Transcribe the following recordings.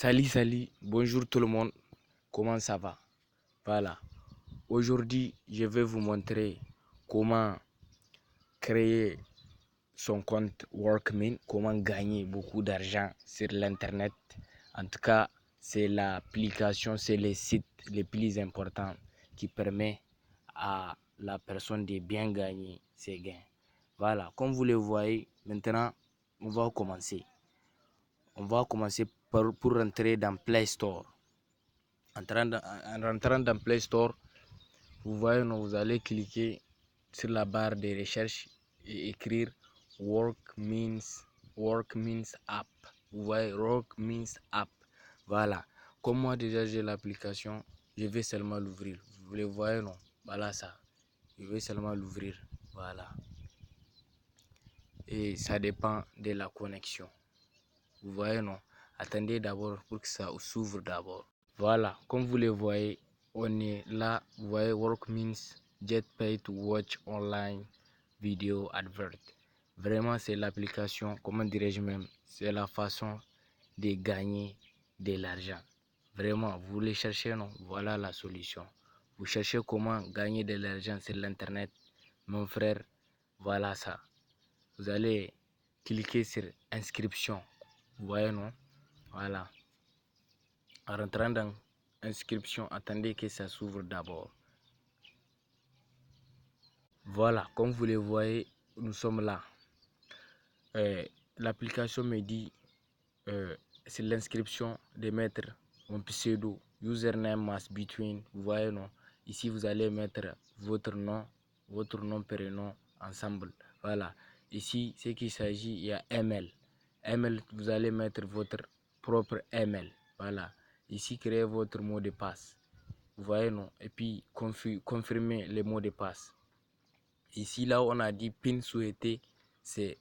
Salut, bonjour tout le monde, comment ça va? Voilà, aujourd'hui je vais vous montrer comment créer son compte Workmin, comment gagner beaucoup d'argent sur l'internet. En tout cas, c'est l'application, c'est les sites les plus importants qui permet à la personne de bien gagner ses gains. Voilà, comme vous le voyez, maintenant on va commencer. On va commencer pour rentrer dans Play Store. En rentrant dans Play Store, vous voyez, vous allez cliquer sur la barre de recherche et écrire Work means App. Vous voyez, Work means App. Voilà. Comme moi déjà j'ai l'application, je vais seulement l'ouvrir. Vous le voyez, non? Voilà ça. Je vais seulement l'ouvrir. Voilà. Et ça dépend de la connexion. Vous voyez, non? Attendez d'abord pour que ça s'ouvre d'abord. Voilà, comme vous le voyez, on est là. Vous voyez, Work means Get Paid to Watch Online Video Advert. Vraiment, c'est l'application, comment dirais-je même, c'est la façon de gagner de l'argent. Vraiment, vous voulez chercher, non? Voilà la solution. Vous cherchez comment gagner de l'argent sur l'internet, mon frère, voilà ça. Vous allez cliquer sur inscription. Vous voyez, non? Voilà. En rentrant dans inscription, attendez que ça s'ouvre d'abord. Voilà, comme vous le voyez, nous sommes là. L'application me dit c'est l'inscription de mettre mon pseudo, username must between. Vous voyez, non? Ici, vous allez mettre votre nom, prénom ensemble. Voilà. Ici, ce qu'il s'agit, il y a email. Email, vous allez mettre votre propre email. Voilà. Ici, créez votre mot de passe. Vous voyez, non? Et puis, confirmer les mots de passe. Ici, là, on a dit PIN souhaité. C'est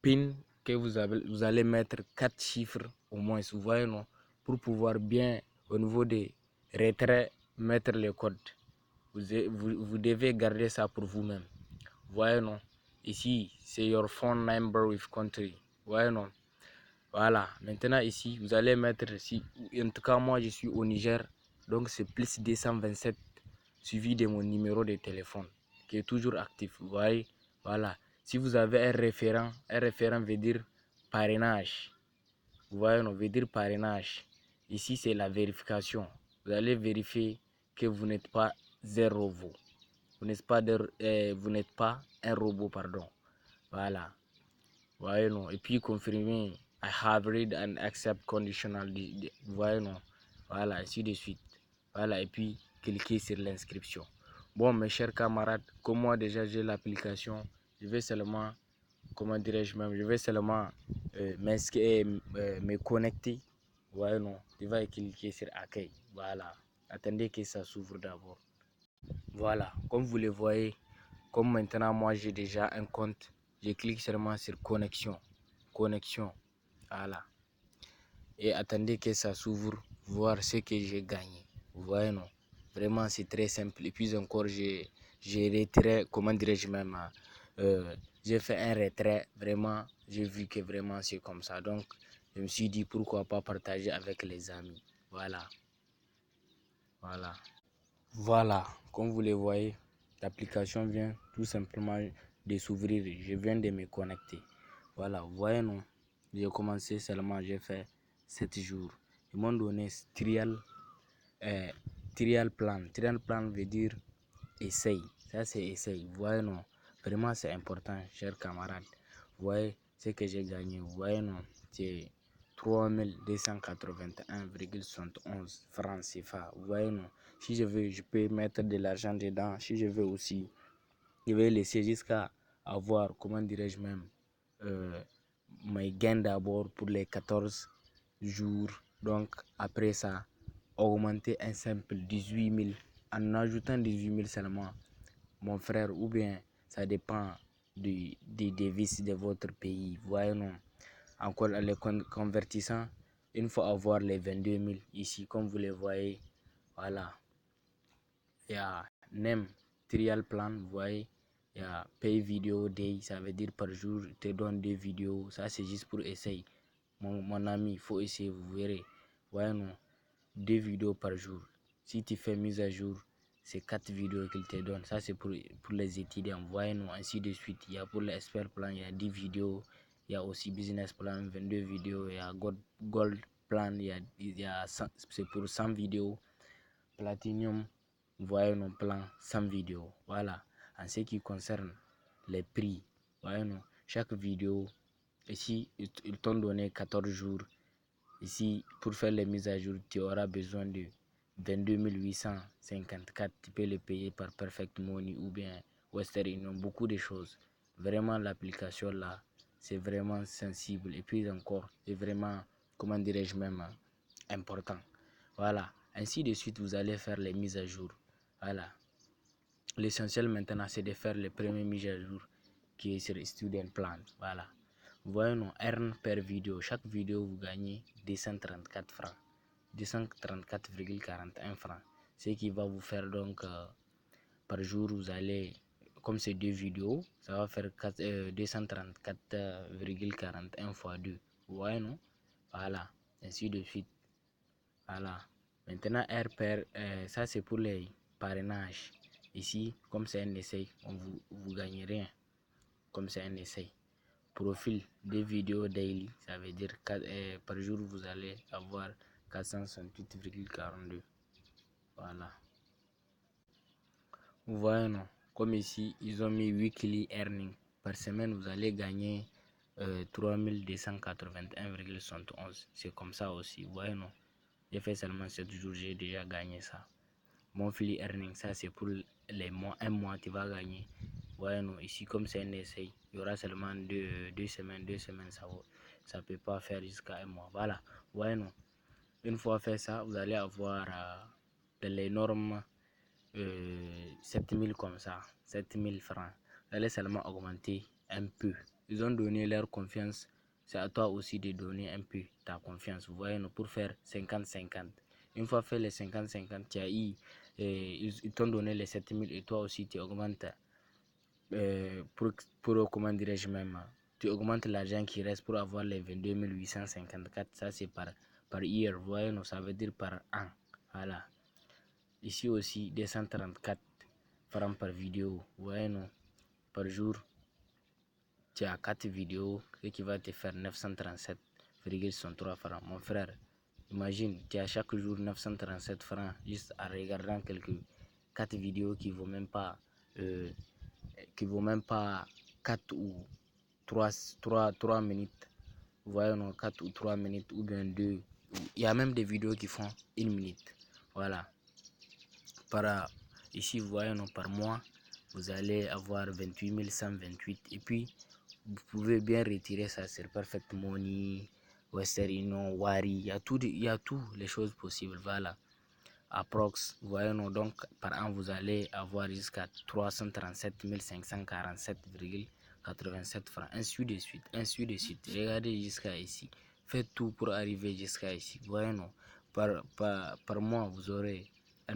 PIN que vous allez mettre 4 chiffres au moins. Vous voyez, non? Pour pouvoir bien, au niveau des retraits, mettre le code. Vous devez garder ça pour vous-même. Vous voyez, non? Ici, c'est your phone number with country. Vous voyez, non? Voilà. Maintenant, ici, vous allez mettre, si, en tout cas, moi, je suis au Niger. Donc, c'est plus 227 suivi de mon numéro de téléphone qui est toujours actif. Vous voyez, voilà. Si vous avez un référent veut dire parrainage. Vous voyez, non, veut dire parrainage. Ici, c'est la vérification. Vous allez vérifier que vous n'êtes pas un robot. Vous n'êtes pas un robot, pardon. Voilà. Vous voyez, non. Et puis, confirmer. I have read and accept conditional. Vous voyez, non. Voilà, ainsi de suite. Voilà, et puis, cliquez sur l'inscription. Bon, mes chers camarades, comme moi déjà j'ai l'application, je vais seulement, comment dirais-je même, je vais seulement me connecter. Vous voyez, non. Je vais cliquer sur accueil. Voilà. Attendez que ça s'ouvre d'abord. Voilà, comme vous le voyez, comme maintenant moi j'ai déjà un compte, je clique seulement sur connexion. Connexion. Voilà. Et attendez que ça s'ouvre, voir ce que j'ai gagné. Vous voyez, non? Vraiment, c'est très simple. Et puis encore, j'ai retiré, comment dirais-je même, j'ai fait un retrait. Vraiment, j'ai vu que vraiment c'est comme ça. Donc, je me suis dit pourquoi pas partager avec les amis. Voilà. Voilà. Voilà, comme vous le voyez, l'application vient tout simplement de s'ouvrir. Je viens de me connecter. Voilà, vous voyez, non? J'ai commencé seulement, j'ai fait 7 jours. Ils m'ont donné trial plan. Trial plan veut dire essaye. Ça, c'est essaye. Vous voyez, non? Vraiment, c'est important, chers camarades. Vous voyez ce que j'ai gagné. Vous voyez, non? C'est 3281,71 francs CFA. Vous voyez, non? Si je veux, je peux mettre de l'argent dedans. Si je veux aussi, je vais laisser jusqu'à avoir, comment dirais-je même, mes gains d'abord pour les 14 jours. Donc, après ça, augmenter un simple 18 000 en ajoutant 18 000 seulement, mon frère, ou bien ça dépend des devises de votre pays. Vous voyez, non? Encore les convertissant, une fois avoir les 22 000 ici, comme vous les voyez, voilà. Il y a NEM Trial Plan, vous voyez. Il y a Pay Video Day, ça veut dire par jour, je te donne 2 vidéos. Ça, c'est juste pour essayer. Mon ami, il faut essayer, vous verrez. voyez non, 2 vidéos par jour. Si tu fais mise à jour, c'est 4 vidéos qu'il te donne. Ça c'est pour les étudiants, voyez non, ainsi de suite. Il y a pour l'expert plan, il y a 10 vidéos. Il y a aussi business plan, 22 vidéos. Il y a gold plan, c'est pour 100 vidéos. Platinum, voyez nos plans 100 vidéos. Voilà. En ce qui concerne les prix, voyez nous, chaque vidéo, ici, ils t'ont donné 14 jours. Ici, pour faire les mises à jour, tu auras besoin de 22 854. Tu peux les payer par Perfect Money ou bien Western Union, beaucoup de choses. Vraiment, l'application là, c'est vraiment sensible. Et puis encore, c'est vraiment, comment dirais-je même, important. Voilà. Ainsi de suite, vous allez faire les mises à jour. Voilà. L'essentiel maintenant, c'est de faire les premières mises à jour qui est sur Student Plan. Voilà. Vous voyez, non, earn per vidéo. Chaque vidéo, vous gagnez 234 francs. 234,41 francs. Ce qui va vous faire donc, par jour, vous allez, comme c'est 2 vidéos, ça va faire 234,41 fois 2. Vous voyez, non? Voilà. Ainsi de suite. Voilà. Maintenant, ça c'est pour les parrainages. Ici, comme c'est un essai, vous gagnez rien. Comme c'est un essai. Profil des vidéos daily, ça veut dire que par jour vous allez avoir 468,42. Voilà. Vous voyez, non? Comme ici, ils ont mis weekly earning. Par semaine, vous allez gagner 3281,71. C'est comme ça aussi. Vous voyez, non? J'ai fait seulement 7 jours, j'ai déjà gagné ça. Monthly earning, ça c'est pour les mois. Un mois, tu vas gagner. Ouais, non, ici, comme c'est un essai, il y aura seulement 2 semaines. 2 semaines, ça peut pas faire jusqu'à un mois. Voilà. Ouais, non. Une fois fait ça, vous allez avoir les normes 7000 comme ça. 7000 francs. Vous allez seulement augmenter un peu. Ils ont donné leur confiance. C'est à toi aussi de donner un peu ta confiance. Vous voyez, nous, pour faire 50-50. Une fois fait les 50-50, tu as eu, ils t'ont donné les 7000 et toi aussi tu augmentes. Pour comment dirais-je même, tu augmentes l'argent qui reste pour avoir les 22 854. Ça c'est par year. Vous voyez, nous, ça veut dire par an. Voilà. Ici aussi 234 francs par vidéo. Vous voyez, non, par jour. Tu as 4 vidéos, ce qui va te faire 937,63 francs. Mon frère, imagine, tu as chaque jour 937 francs juste en regardant quelques 4 vidéos qui vaut même pas 4 ou 3 minutes. Vous voyez, non, 4 ou 3 minutes ou bien 2. Il y a même des vidéos qui font 1 minute. Voilà. Ici, vous voyez, non, par mois, vous allez avoir 28 128. Et puis, vous pouvez bien retirer ça sur Perfect Money, Western Union, Wari. Il y a tout, les choses possibles. Voilà. Approx, vous voyez, non, donc par an, vous allez avoir jusqu'à 337 547,87 francs. Ainsi de suite, ainsi de suite. Regardez jusqu'à ici. Faites tout pour arriver jusqu'à ici. Vous voyez, non, par mois, vous aurez 1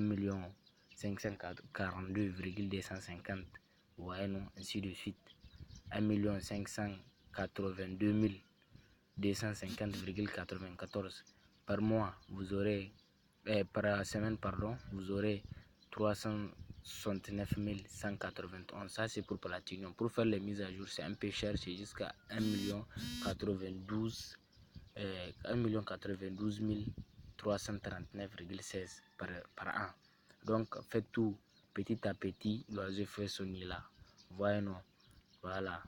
542,250. Vous voyez, non, ainsi de suite. 1 582 250,94 par mois. Vous aurez par semaine, pardon, vous aurez 369 191. Ça c'est pour Platinum. Pour faire les mises à jour, c'est un peu cher, c'est jusqu'à 1 092 339,16 par an. Donc faites tout petit à petit, l'oiseau fait son nid là. Voyez, non. Voilà.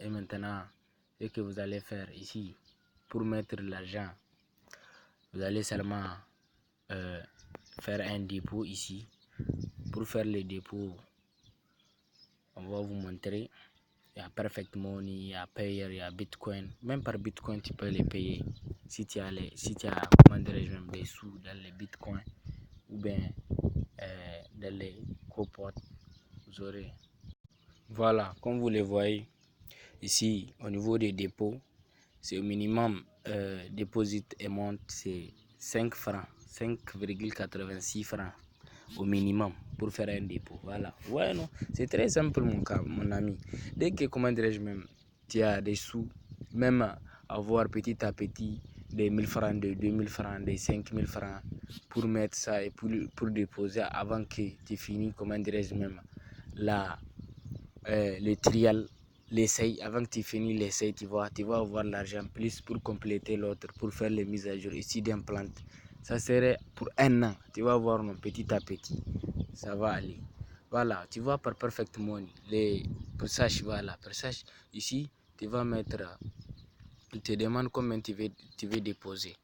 Et maintenant, ce que vous allez faire ici, pour mettre l'argent, vous allez seulement faire un dépôt ici. Pour faire le dépôt, on va vous montrer. Il y a Perfect Money, il y a Payer, il y a Bitcoin. Même par Bitcoin, tu peux les payer. Si tu as comment dirais-je même, des sous dans les Bitcoins ou bien dans les copotes, vous aurez. Voilà, comme vous le voyez, ici, au niveau des dépôts, c'est au minimum deposit amount, c'est 5 francs, 5,86 francs au minimum pour faire un dépôt. Voilà. Ouais, non, c'est très simple, mon ami. Dès que, comment dirais-je même, tu as des sous, même avoir petit à petit, des 1000 francs, des 2000 francs, des 5000 francs pour mettre ça et pour déposer avant que tu finis, comment dirais-je même, le trial, l'essai. Avant que tu finis l'essai, tu vas avoir l'argent plus pour compléter l'autre, pour faire les mises à jour ici d'implante. Ça serait pour 1 an. Tu vas voir, non, petit à petit, ça va aller. Voilà, tu vois par Perfect Money, les pourcentages, voilà, pourcentage. Ici, tu vas mettre, il te demande combien tu veux déposer.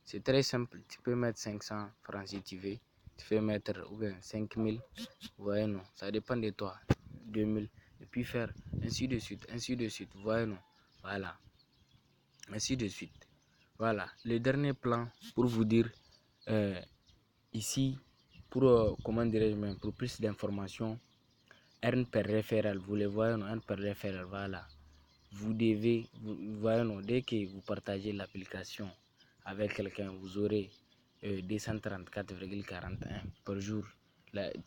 C'est très simple, tu peux mettre 500 francs si tu veux. Tu peux mettre ou bien 5000, voyez non, ça dépend de toi, 2000, et puis faire ainsi de suite, voyez non, voilà, ainsi de suite. Voilà, le dernier plan pour vous dire, ici, pour, comment dirais-je même, pour plus d'informations, earn per référent, vous le voyez, non, earn per référent, voilà. Vous devez, voyez, non, dès que vous partagez l'application avec quelqu'un, vous aurez 234,41 par jour.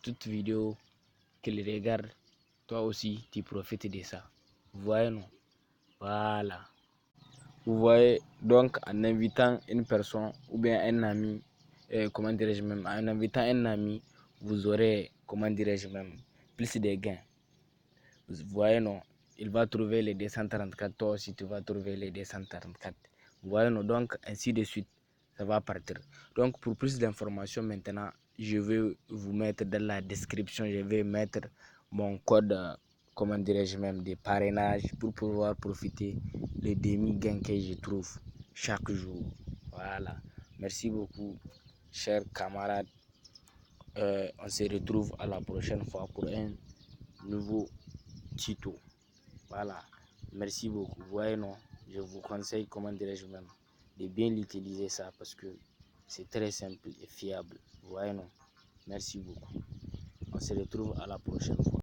Toute vidéo qu'il regarde, toi aussi, tu profites de ça. Vous voyez, non? Voilà. Vous voyez, donc en invitant une personne ou bien un ami, comment dirais-je même, en invitant un ami, vous aurez, comment dirais-je même, plus de gains. Vous voyez, non, il va trouver les 234, toi aussi tu vas trouver les 234. Vous voyez, non, donc ainsi de suite, ça va partir. Donc pour plus d'informations maintenant, je vais vous mettre dans la description, je vais mettre mon code, comment dirais-je même, de parrainage pour pouvoir profiter les demi-gains que je trouve chaque jour. Voilà, merci beaucoup, chers camarades. On se retrouve à la prochaine fois pour un nouveau tuto. Voilà, merci beaucoup. Vous voyez, non, je vous conseille, comment dirais-je même, de bien l'utiliser ça parce que c'est très simple et fiable. Vous voyez, non, merci beaucoup. On se retrouve à la prochaine fois.